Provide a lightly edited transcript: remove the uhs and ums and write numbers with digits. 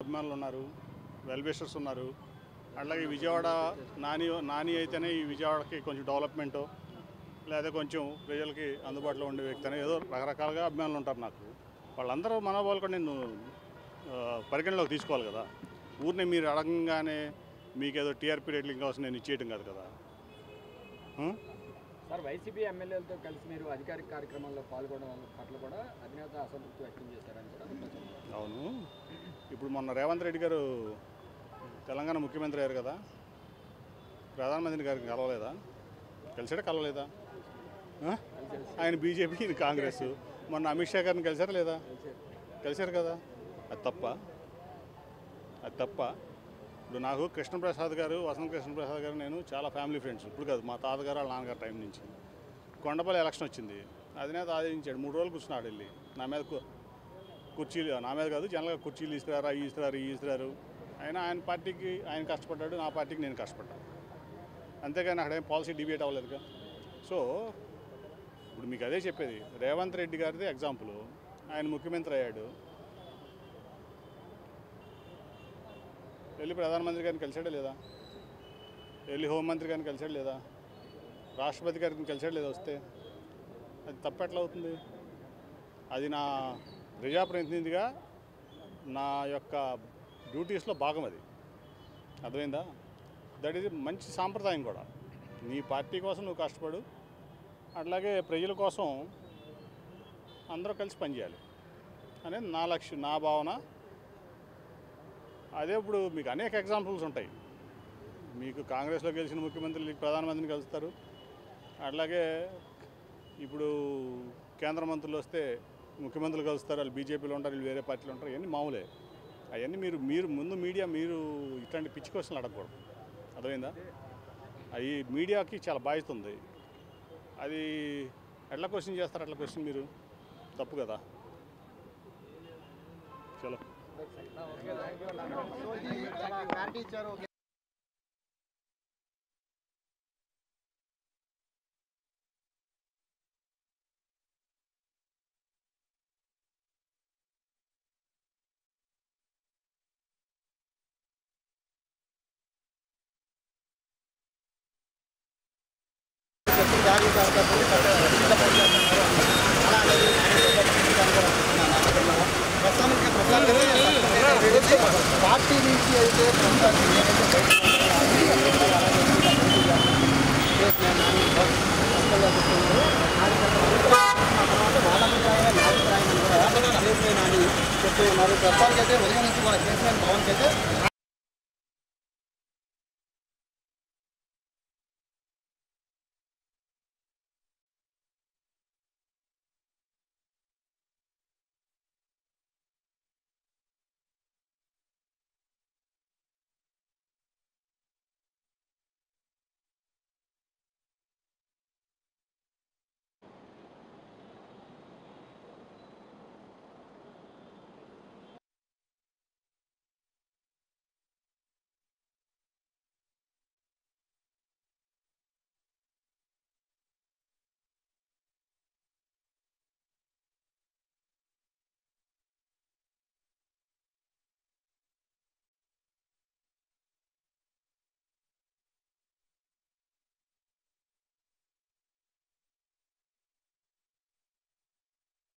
అభిమానులు ఉన్నారు, వెల్విషర్స్ ఉన్నారు. అట్లాగే విజయవాడ నాని అయితేనే ఈ విజయవాడకి కొంచెం డెవలప్మెంటు లేదా కొంచెం ప్రజలకి అందుబాటులో ఉండే వ్యక్తి అని ఏదో రకరకాలుగా అభిమానులు ఉంటారు నాకు. వాళ్ళందరూ మనోభావాలు కూడా నేను పరిగణలోకి తీసుకోవాలి కదా. ఊరిని మీరు అడగంగానే మీకేదో టీఆర్పీ రేటింగ్ కోసం నేను ఇచ్చేయటం కాదు కదా. సార్, వైసీపీ ఎమ్మెల్యేలతో కలిసి మీరు అధికారిక కార్యక్రమాల్లో పాల్గొనడం పట్ల కూడా అధినేత అసంతృప్తి వ్యక్తం చేశారని కూడా. అవును, ఇప్పుడు మొన్న రేవంత్ రెడ్డి గారు తెలంగాణ ముఖ్యమంత్రి అయ్యారు కదా, ప్రధానమంత్రి గారికి కలవలేదా? కలిసాడా కలవలేదా? ఆయన బీజేపీ, ఈయన కాంగ్రెస్. మొన్న అమిత్ షా గారిని కలిసారా లేదా? కలిశారు కదా. అది తప్ప? ఇప్పుడు నాకు కృష్ణప్రసాద్ గారు, వసంత కృష్ణప్రసాద్ గారు నేను చాలా ఫ్యామిలీ ఫ్రెండ్స్. ఇప్పుడు కాదు, మా తాతగారు వాళ్ళ నాన్నగారు టైం నుంచి. కొండపల్లి ఎలక్షన్ వచ్చింది, అధినేత ఆదేశించాడు 3 రోజులు కూర్చున్నాడు వెళ్ళి. నా మీద కుర్చీలు, నా మీద కాదు జనరల్గా కుర్చీలు ఇస్తున్నారు, అవి ఇస్తున్నారు. ఆయన పార్టీకి ఆయన కష్టపడ్డాడు, నా పార్టీకి నేను కష్టపడ్డాను. అంతేగాని అక్కడేం పాలసీ డిబేట్ అవ్వలేదుగా. సో ఇప్పుడు మీకు అదే చెప్పేది. రేవంత్ రెడ్డి గారిది ఎగ్జాంపుల్. ఆయన ముఖ్యమంత్రి అయ్యాడు, వెళ్ళి ప్రధానమంత్రి గారిని కలిసాడా లేదా? వెళ్ళి హోంమంత్రి గారిని కలిసాడు లేదా? రాష్ట్రపతి గారిని కలిసాడు లేదా? వస్తే అది తప్పెట్లా అవుతుంది? అది నా ప్రజాప్రతినిధిగా నా యొక్క డ్యూటీస్లో భాగం. అది అర్థమైందా? దట్ ఈజ్ మంచి సాంప్రదాయం కూడా. నీ పార్టీ కోసం నువ్వు కష్టపడు, అట్లాగే ప్రజల కోసం అందరూ కలిసి పనిచేయాలి అనేది నా లక్ష్యం, నా భావన. అదే ఇప్పుడు మీకు అనేక ఎగ్జాంపుల్స్ ఉంటాయి. మీకు కాంగ్రెస్లో గెలిచిన ముఖ్యమంత్రులు ప్రధానమంత్రిని కలుస్తారు, అట్లాగే ఇప్పుడు కేంద్ర మంత్రులు వస్తే ముఖ్యమంత్రులు కలుస్తారు. వాళ్ళు బీజేపీలో ఉంటారు, వీళ్ళు వేరే పార్టీలో ఉంటారు. ఇవన్నీ మామూలే. అవన్నీ మీరు ముందు మీడియా మీరు ఇట్లాంటి పిచ్చి క్వశ్చన్లు అడగకూడదు. అర్థమైందా? అవి మీడియాకి చాలా బాధ్యత ఉంది. అది ఎట్లా క్వశ్చన్ చేస్తారు? అట్లా క్వశ్చన్ మీరు తప్పు కదా. చలో. పార్టీ నుంచి అయితే చెప్తూ ఉన్నారు. ప్రస్తుతానికి అయితే వెలుగు నుంచి మన కేసీఆర్ భవన్కి అయితే